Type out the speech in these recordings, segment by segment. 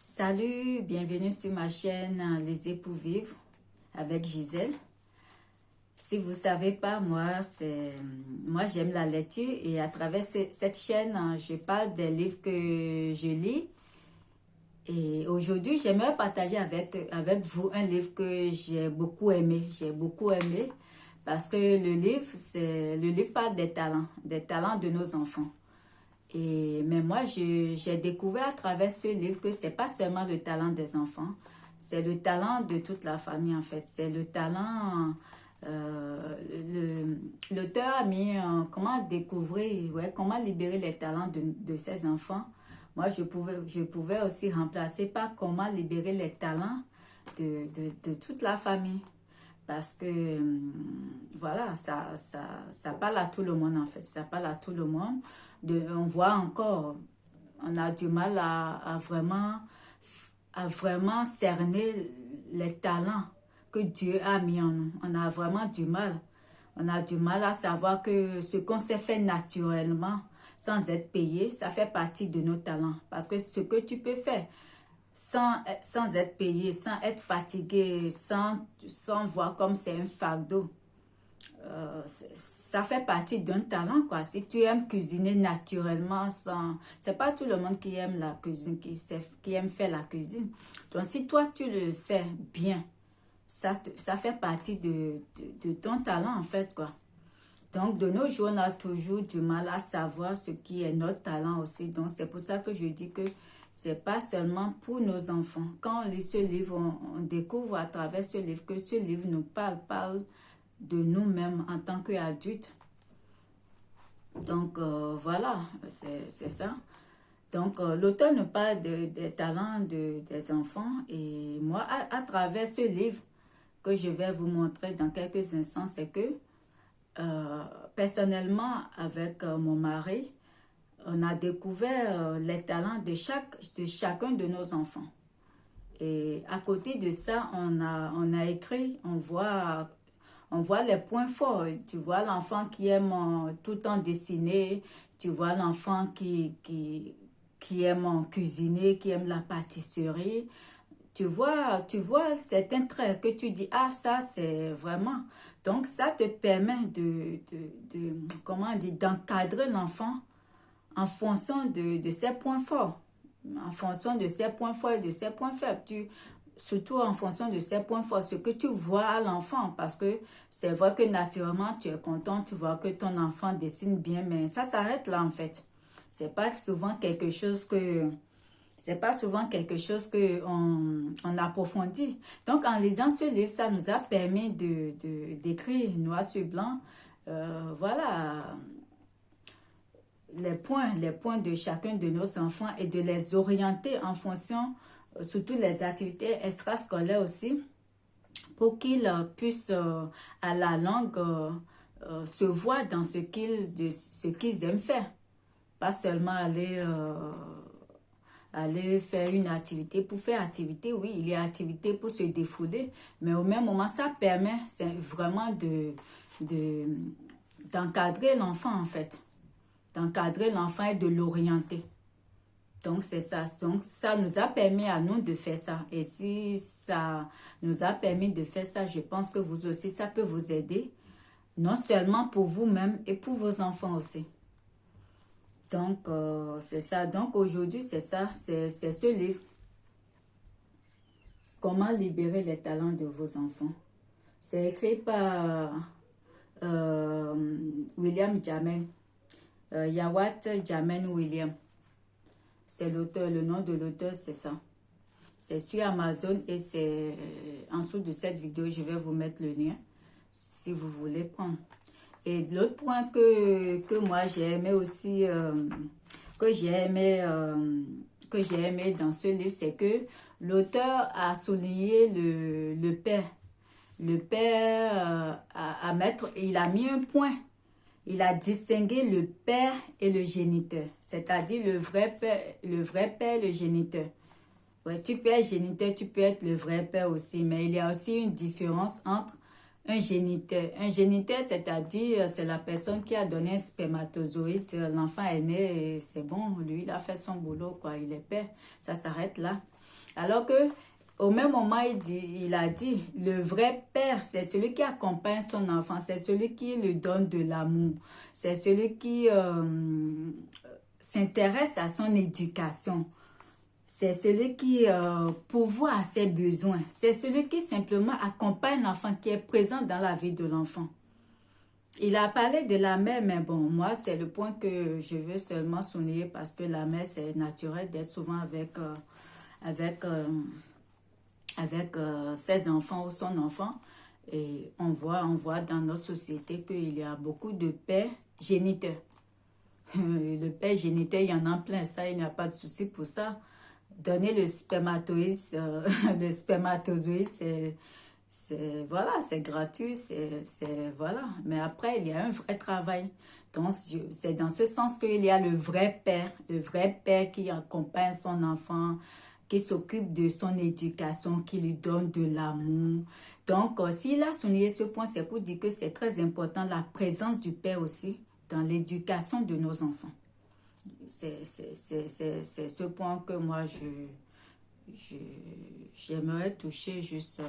Salut, bienvenue sur ma chaîne Les Pour Vivre avec Gisèle. Si vous ne savez pas, moi j'aime la lecture et à travers cette chaîne, je parle des livres que je lis. Et aujourd'hui, j'aimerais partager avec vous un livre que j'ai beaucoup aimé. J'ai beaucoup aimé parce que le livre parle des talents de nos enfants. Mais moi, j'ai découvert à travers ce livre que c'est pas seulement le talent des enfants, c'est le talent de toute la famille en fait. C'est le talent, l'auteur a mis comment découvrir, ouais, comment libérer les talents de ses enfants. Moi, je pouvais aussi remplacer par comment libérer les talents de toute la famille. Parce que, voilà, ça parle à tout le monde en fait. Ça parle à tout le monde. On voit encore, on a du mal à vraiment cerner les talents que Dieu a mis en nous. On a vraiment du mal. On a du mal à savoir que ce qu'on s'est fait naturellement, sans être payé, ça fait partie de nos talents. Parce que ce que tu peux faire, sans être payé, sans être fatigué, sans voir comme c'est un fardeau. Ça fait partie d'un talent, quoi. Si tu aimes cuisiner naturellement, c'est pas tout le monde qui aime la cuisine, qui aime faire la cuisine. Donc, si toi, tu le fais bien, ça fait partie de ton talent, en fait, quoi. Donc, de nos jours, on a toujours du mal à savoir ce qui est notre talent aussi. Donc, c'est pour ça que je dis que c'est pas seulement pour nos enfants. Quand on lit ce livre, on découvre à travers ce livre que ce livre nous parle de nous-mêmes en tant qu'adultes. Donc, voilà, c'est ça. Donc, l'auteur nous parle des talents des enfants. Et moi, à travers ce livre que je vais vous montrer dans quelques instants, c'est que personnellement, avec mon mari, on a découvert les talents de chacun de nos enfants. Et à côté de ça, on a écrit, on voit les points forts. Tu vois l'enfant qui aime tout le temps dessiner, tu vois l'enfant qui aime cuisiner, qui aime la pâtisserie. Tu vois certains traits que tu dis, ah, ça, c'est vraiment. Donc, ça te permet comment dire, d'encadrer l'enfant en fonction de ses points forts, en fonction de ses points forts et de ses points faibles. Surtout en fonction de ses points forts, ce que tu vois à l'enfant, parce que c'est vrai que naturellement, tu es content, tu vois que ton enfant dessine bien, mais ça s'arrête là, en fait. C'est pas souvent quelque chose que on approfondit. Donc, en lisant ce livre, ça nous a permis d'écrire noir sur blanc, voilà, les points de chacun de nos enfants et de les orienter en fonction, surtout les activités extrascolaires aussi, pour qu'ils puissent, à la longue, se voir dans ce qu'ils aiment faire. Pas seulement aller faire une activité pour faire activité. Oui, il y a activité pour se défouler, mais au même moment, ça permet vraiment d'encadrer l'enfant, en fait. D'encadrer l'enfant et de l'orienter. Donc, c'est ça. Donc, ça nous a permis à nous de faire ça. Et si ça nous a permis de faire ça, je pense que vous aussi, ça peut vous aider. Non seulement pour vous-même et pour vos enfants aussi. Donc, c'est ça. Donc, aujourd'hui, c'est ça. C'est ce livre. Comment libérer les talents de vos enfants. C'est écrit par William Jamin. Yawat Jamin William. C'est l'auteur, le nom de l'auteur, c'est ça. C'est sur Amazon et c'est en dessous de cette vidéo, je vais vous mettre le lien si vous voulez prendre. Et l'autre point que moi j'ai aimé aussi, que j'ai aimé dans ce livre, c'est que l'auteur a souligné le père. Le père il a mis un point. Il a distingué le père et le géniteur, c'est-à-dire le vrai père, le géniteur. Ouais, tu peux être géniteur, tu peux être le vrai père aussi, mais il y a aussi une différence entre un géniteur. Un géniteur, c'est-à-dire, c'est la personne qui a donné un spermatozoïde. L'enfant est né et c'est bon, lui, il a fait son boulot, quoi. Il est père. Ça s'arrête là. Alors que, au même moment, il a dit, le vrai père, c'est celui qui accompagne son enfant, c'est celui qui lui donne de l'amour, c'est celui qui s'intéresse à son éducation. C'est celui qui pourvoit à ses besoins. C'est celui qui simplement accompagne l'enfant, qui est présent dans la vie de l'enfant. Il a parlé de la mère, mais bon, moi, c'est le point que je veux seulement souligner parce que la mère, c'est naturel d'être souvent avec ses enfants ou son enfant. Et on voit dans notre société qu'il y a beaucoup de pères géniteurs. Le père géniteur, il y en a plein, ça, il n'y a pas de souci pour ça. Donner le spermatozoïde, voilà, c'est gratuit, voilà. Mais après, il y a un vrai travail. Donc, c'est dans ce sens qu'il y a le vrai père qui accompagne son enfant, qui s'occupe de son éducation, qui lui donne de l'amour. Donc, s'il a souligné ce point, c'est pour dire que c'est très important la présence du père aussi dans l'éducation de nos enfants. C'est ce point que moi, j'aimerais toucher juste...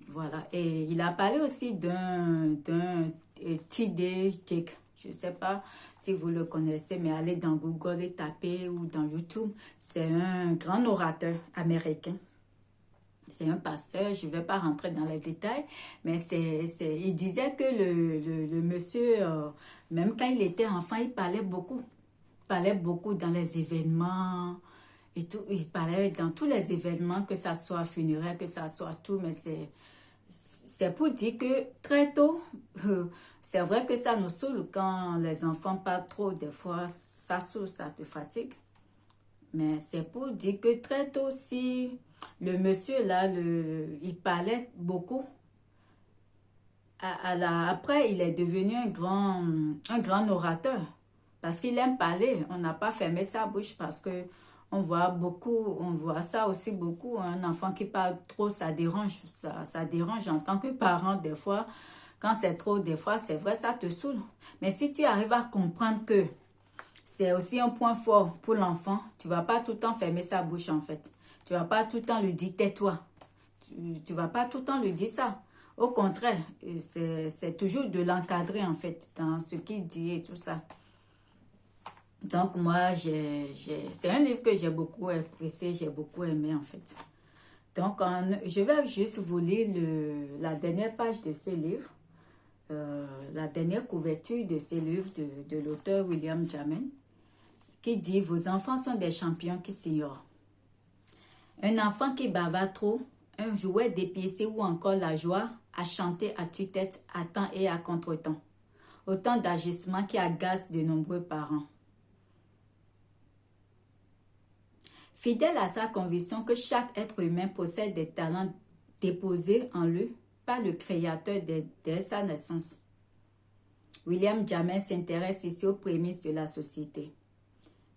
voilà. Et il a parlé aussi d'un T.D. Jakes. Je ne sais pas si vous le connaissez, mais allez dans Google et tapez ou dans YouTube. C'est un grand orateur américain. C'est un pasteur, je ne vais pas rentrer dans les détails, mais il disait que le monsieur, même quand il était enfant, il parlait beaucoup. Il parlait beaucoup dans les événements et tout. Il parlait dans tous les événements, que ça soit funéraire, que ça soit tout, mais c'est pour dire que très tôt, c'est vrai que ça nous saoule quand les enfants parlent trop, des fois ça saoule, ça te fatigue. Mais c'est pour dire que très tôt, si le monsieur là, il parlait beaucoup, après il est devenu un grand orateur parce qu'il aime parler. On n'a pas fermé sa bouche parce que on voit ça aussi beaucoup. Un enfant qui parle trop, ça dérange. Ça dérange en tant que parent, des fois. Quand c'est trop, des fois, c'est vrai, ça te saoule. Mais si tu arrives à comprendre que c'est aussi un point fort pour l'enfant, tu ne vas pas tout le temps fermer sa bouche, en fait. Tu ne vas pas tout le temps lui dire, tais-toi. Tu ne vas pas tout le temps lui dire ça. Au contraire, c'est toujours de l'encadrer, en fait, dans ce qu'il dit et tout ça. Donc, moi, c'est un livre que j'ai beaucoup apprécié, j'ai beaucoup aimé, en fait. Donc, je vais juste vous lire la dernière page de ce livre, la dernière couverture de ce livre de l'auteur William Jamin, qui dit « Vos enfants sont des champions qui s'ignorent. Un enfant qui bavard trop, un jouet dépiécé ou encore la joie à chanter à tue-tête, à temps et à contre-temps. Autant d'agissements qui agacent de nombreux parents. » Fidèle à sa conviction que chaque être humain possède des talents déposés en lui par le Créateur dès sa naissance, William Jamin s'intéresse ici aux prémices de la société.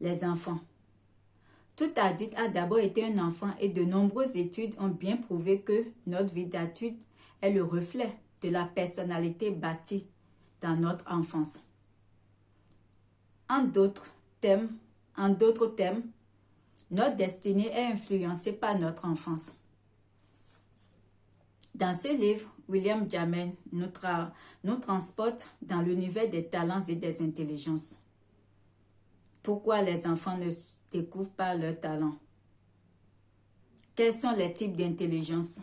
Les enfants. Tout adulte a d'abord été un enfant et de nombreuses études ont bien prouvé que notre vie d'adulte est le reflet de la personnalité bâtie dans notre enfance. En d'autres termes, notre destinée est influencée par notre enfance. Dans ce livre, William Jamin nous transporte dans l'univers des talents et des intelligences. Pourquoi les enfants ne découvrent pas leurs talents? Quels sont les types d'intelligence?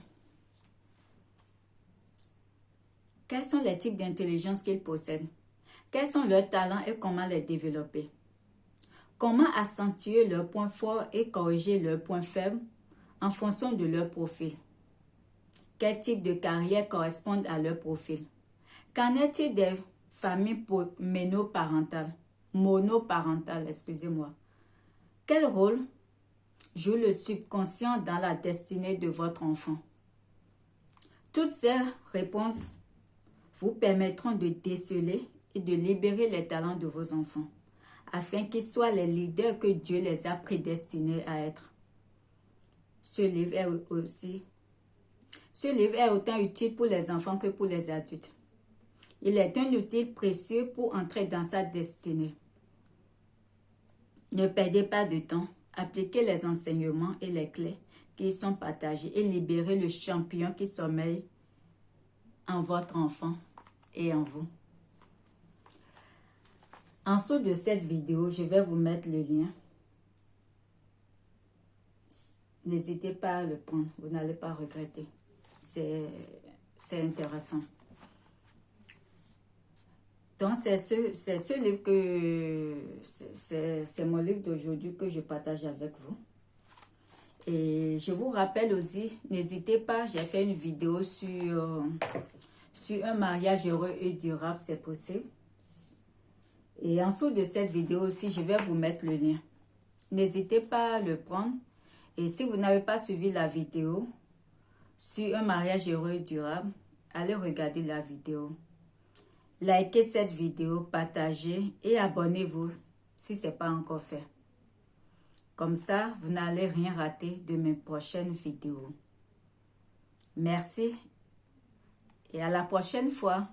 Quels sont les types d'intelligence qu'ils possèdent? Quels sont leurs talents et comment les développer? Comment accentuer leurs points forts et corriger leurs points faibles en fonction de leur profil? Quel type de carrière correspond à leur profil? Qu'en est-il des familles monoparentales, excusez-moi? Quel rôle joue le subconscient dans la destinée de votre enfant? Toutes ces réponses vous permettront de déceler et de libérer les talents de vos enfants, afin qu'ils soient les leaders que Dieu les a prédestinés à être. Ce livre Ce livre est autant utile pour les enfants que pour les adultes. Il est un outil précieux pour entrer dans sa destinée. Ne perdez pas de temps. Appliquez les enseignements et les clés qui y sont partagés et libérez le champignon qui sommeille en votre enfant et en vous. En dessous de cette vidéo, je vais vous mettre le lien. N'hésitez pas à le prendre, vous n'allez pas regretter. C'est intéressant. Donc, c'est ce livre que... C'est mon livre d'aujourd'hui que je partage avec vous. Et je vous rappelle aussi, n'hésitez pas, j'ai fait une vidéo sur un mariage heureux et durable, c'est possible. Et en dessous de cette vidéo aussi, je vais vous mettre le lien. N'hésitez pas à le prendre. Et si vous n'avez pas suivi la vidéo sur un mariage heureux et durable, allez regarder la vidéo. Likez cette vidéo, partagez et abonnez-vous si ce n'est pas encore fait. Comme ça, vous n'allez rien rater de mes prochaines vidéos. Merci et à la prochaine fois.